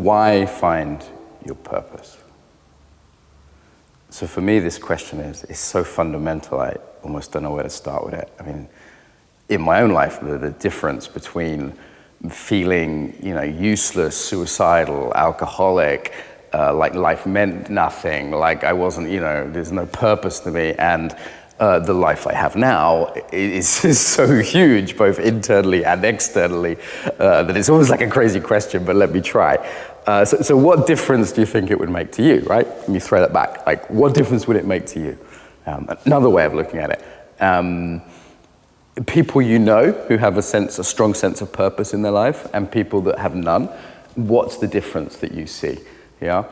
why find your purpose? So for me, this question is so fundamental, I almost don't know where to start with it. I mean, in my own life, the difference between feeling, useless, suicidal, alcoholic, like life meant nothing, like I wasn't, there's no purpose to me, and the life I have now is so huge, both internally and externally, that it's almost like a crazy question, but let me try. So what difference do you think it would make to you, right? Let me throw that back. Like, what difference would it make to you? Another way of looking at it. People who have a strong sense of purpose in their life, and people that have none, what's the difference that you see? Yeah.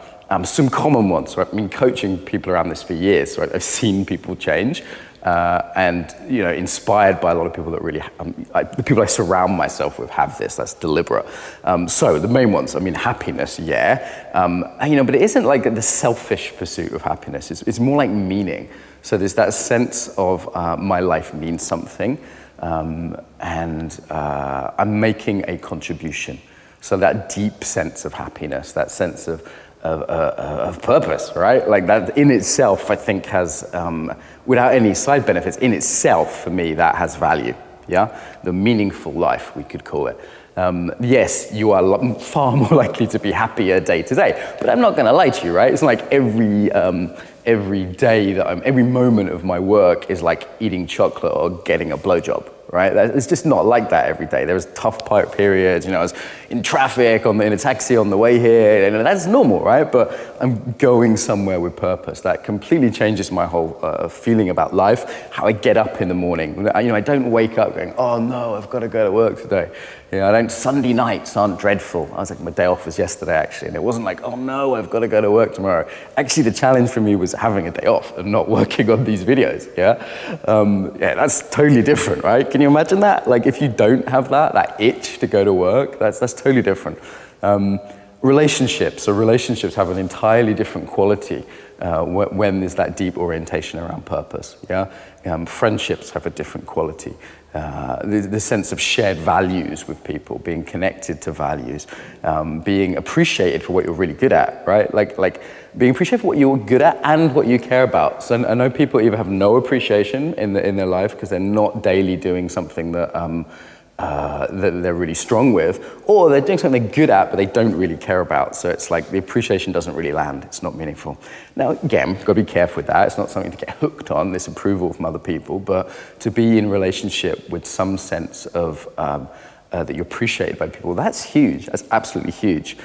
Some common ones. Right? I've been coaching people around this for years, so I've seen people change, and inspired by a lot of people that really, the people I surround myself with have this. That's deliberate. So the main ones. Happiness, yeah, but it isn't like the selfish pursuit of happiness. It's more like meaning. So there's that sense of my life means something, and I'm making a contribution. So that deep sense of happiness, that sense of purpose, right? Like that in itself, I think has, without any side benefits, in itself, for me, that has value, yeah? The meaningful life, we could call it. Yes, you are far more likely to be happier day to day, but I'm not gonna lie to you, right? It's like every day every moment of my work is like eating chocolate or getting a blowjob, right? It's just not like that every day. There was tough periods, I was in traffic, in a taxi on the way here, and that's normal, right? But I'm going somewhere with purpose. That completely changes my whole feeling about life, how I get up in the morning. I don't wake up going, oh no, I've got to go to work today. Sunday nights aren't dreadful. I was like, my day off was yesterday actually, and it wasn't like, oh no, I've got to go to work tomorrow. Actually, the challenge for me was having a day off and not working on these videos, yeah? That's totally different, right? Can you imagine that? Like if you don't have that itch to go to work, that's totally different. Relationships have an entirely different quality when there's that deep orientation around purpose, yeah? Friendships have a different quality. The sense of shared values with people, being connected to values, being appreciated for what you're really good at, right? Like being appreciated for what you're good at and what you care about. So I know people either have no appreciation in their life because they're not daily doing something that that they're really strong with, or they're doing something they're good at but they don't really care about. So it's like the appreciation doesn't really land. It's not meaningful. Now again, you've got to be careful with that. It's not something to get hooked on, this approval from other people, but to be in relationship with some sense of that you're appreciated by people, that's huge. That's absolutely huge.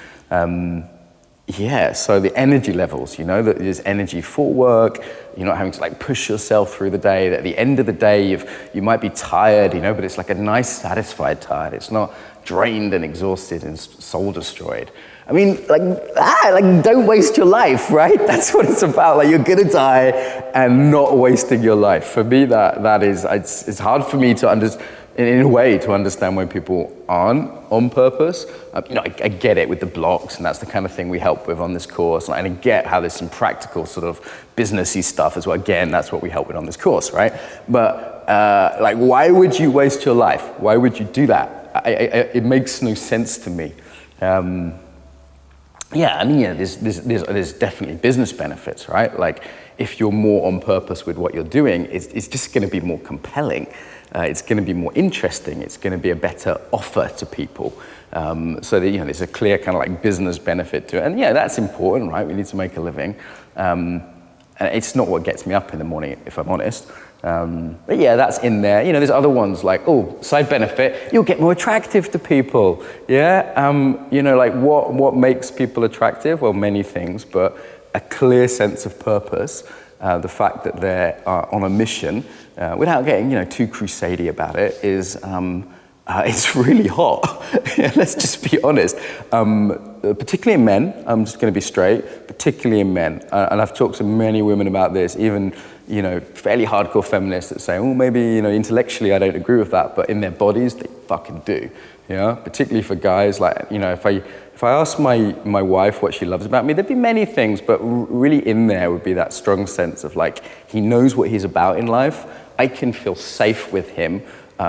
So the energy levels, that there's energy for work, you're not having to like push yourself through the day. At the end of the day, you might be tired, but it's like a nice, satisfied tired. It's not drained and exhausted and soul destroyed. Don't waste your life, right? That's what it's about. Like, you're gonna die and not wasting your life. For me, that is, it's hard for me to understand, in a way, to understand why people aren't on purpose. I get it with the blocks, and that's the kind of thing we help with on this course. And I get how there's some practical sort of businessy stuff as well. Again, that's what we help with on this course, right? But why would you waste your life? Why would you do that? It makes no sense to me. There's definitely business benefits, right? Like, if you're more on purpose with what you're doing, it's just going to be more compelling. It's going to be more interesting. It's going to be a better offer to people. So that, there's a clear kind of like business benefit to it. And that's important, right? We need to make a living. And it's not what gets me up in the morning, if I'm honest. But that's in there. There's other ones like, side benefit, you'll get more attractive to people. What makes people attractive? Well, many things, but a clear sense of purpose, the fact that they're on a mission, without getting, too crusady about it, is it's really hot. Let's just be honest. Particularly in men, I'm just going to be straight, particularly in men. And I've talked to many women about this, even, fairly hardcore feminists that say, maybe, intellectually I don't agree with that, but in their bodies, they fucking do. Particularly for guys, like, if I asked my wife what she loves about me, there'd be many things, but really in there would be that strong sense of like, he knows what he's about in life. I can feel safe with him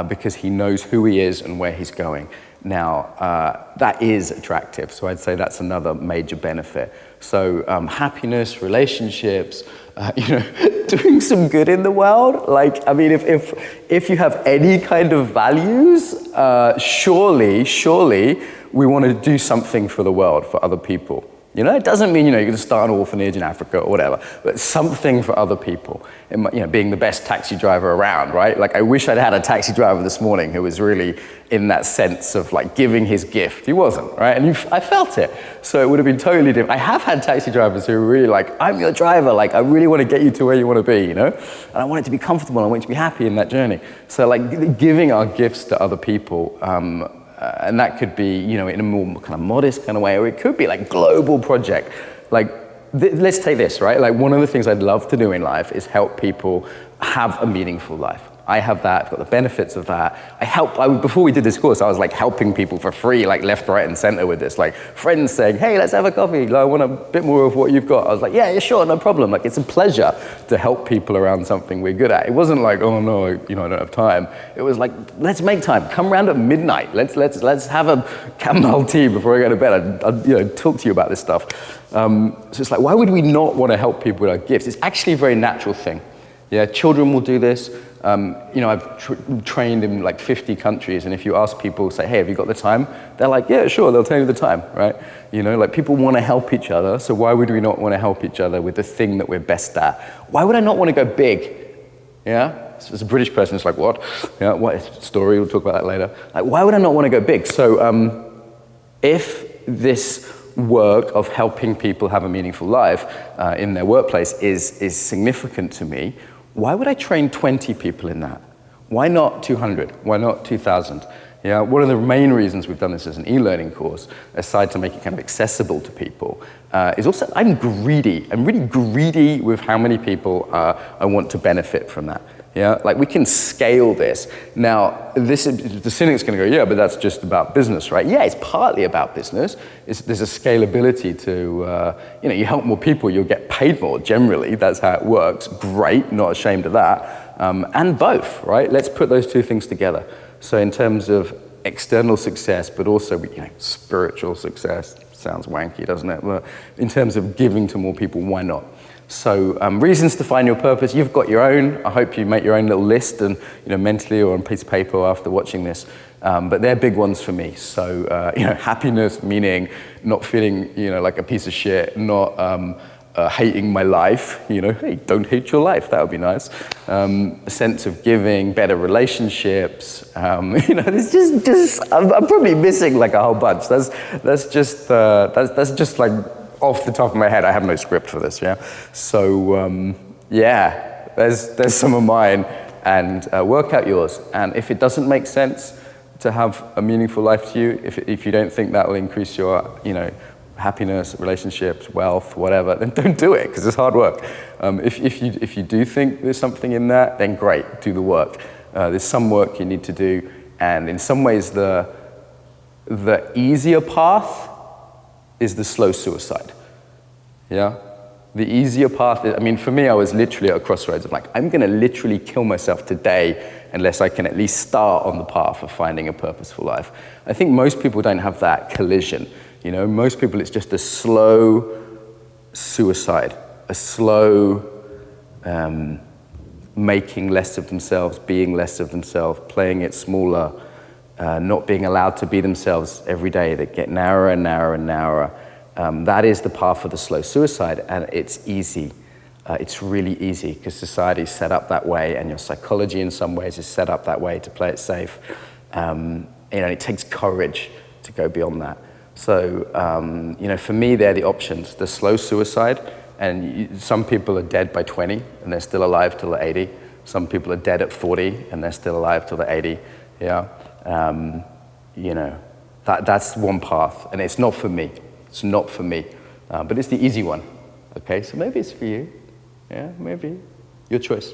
because he knows who he is and where he's going. Now, that is attractive, so I'd say that's another major benefit. So happiness, relationships, doing some good in the world. Like, I mean, if you have any kind of values, surely we want to do something for the world, for other people. It doesn't mean, you're going to start an orphanage in Africa or whatever, but something for other people. Being the best taxi driver around, right? Like, I wish I'd had a taxi driver this morning who was really in that sense of like giving his gift. He wasn't, right? And I felt it. So it would have been totally different. I have had taxi drivers who are really like, I'm your driver. Like, I really want to get you to where you want to be, And I want it to be comfortable. I want you to be happy in that journey. So like giving our gifts to other people, and that could be, in a more kind of modest kind of way, or it could be like global project. Like, let's take this, right? Like, one of the things I'd love to do in life is help people have a meaningful life. I have that, I've got the benefits of that. Before we did this course, I was like helping people for free, like left, right, and center with this. Like friends saying, hey, let's have a coffee. I want a bit more of what you've got. I was like, yeah, sure, no problem. Like, it's a pleasure to help people around something we're good at. It wasn't like, oh no, I don't have time. It was like, let's make time. Come around at midnight. Let's have a chamomile tea before I go to bed. I'll talk to you about this stuff. So it's like, why would we not want to help people with our gifts? It's actually a very natural thing. Yeah, children will do this. I've trained in like 50 countries, and if you ask people, say, hey, have you got the time? They're like, yeah, sure, they'll tell you the time, right? Like, people want to help each other, so why would we not want to help each other with the thing that we're best at? Why would I not want to go big? Yeah? So as a British person, it's like, what? Yeah, what story? We'll talk about that later. Like, why would I not want to go big? So if this work of helping people have a meaningful life in their workplace is significant to me, why would I train 20 people in that? Why not 200? Why not 2,000? Yeah, one of the main reasons we've done this as an e-learning course, aside to make it kind of accessible to people, is also I'm greedy. I'm really greedy with how many people I want to benefit from that. Yeah, like, we can scale this. Now, the cynic's going to go, yeah, but that's just about business, right? Yeah, it's partly about business. There's a scalability to, you help more people, you'll get paid more, generally. That's how it works. Great, not ashamed of that. And both, right? Let's put those two things together. So in terms of external success, but also, spiritual success, sounds wanky, doesn't it? But in terms of giving to more people, why not? So reasons to find your purpose, you've got your own. I hope you make your own little list, and mentally or on a piece of paper after watching this. But they're big ones for me. So happiness, meaning not feeling like a piece of shit, not hating my life. Hey, don't hate your life. That would be nice. A sense of giving, better relationships. There's just I'm probably missing like a whole bunch. That's just like, off the top of my head, I have no script for this, yeah? So, there's some of mine, and work out yours. And if it doesn't make sense to have a meaningful life to you, if you don't think that will increase your, happiness, relationships, wealth, whatever, then don't do it, because it's hard work. If you do think there's something in that, then great, do the work. There's some work you need to do, and in some ways the easier path is the slow suicide. Yeah? The easier path, for me, I was literally at a crossroads of like, I'm gonna literally kill myself today unless I can at least start on the path of finding a purposeful life. I think most people don't have that collision. Most people, it's just a slow suicide, a slow making less of themselves, being less of themselves, playing it smaller, not being allowed to be themselves every day. They get narrower and narrower and narrower. That is the path for the slow suicide, and it's easy. It's really easy, because society is set up that way, and your psychology in some ways is set up that way to play it safe. It takes courage to go beyond that. So, for me, they're the options. The slow suicide, and some people are dead by 20, and they're still alive till they're 80. Some people are dead at 40, and they're still alive till they're 80. Yeah. That's one path, and it's not for me. It's not for me, but it's the easy one. Okay, so maybe it's for you. Yeah, maybe. Your choice.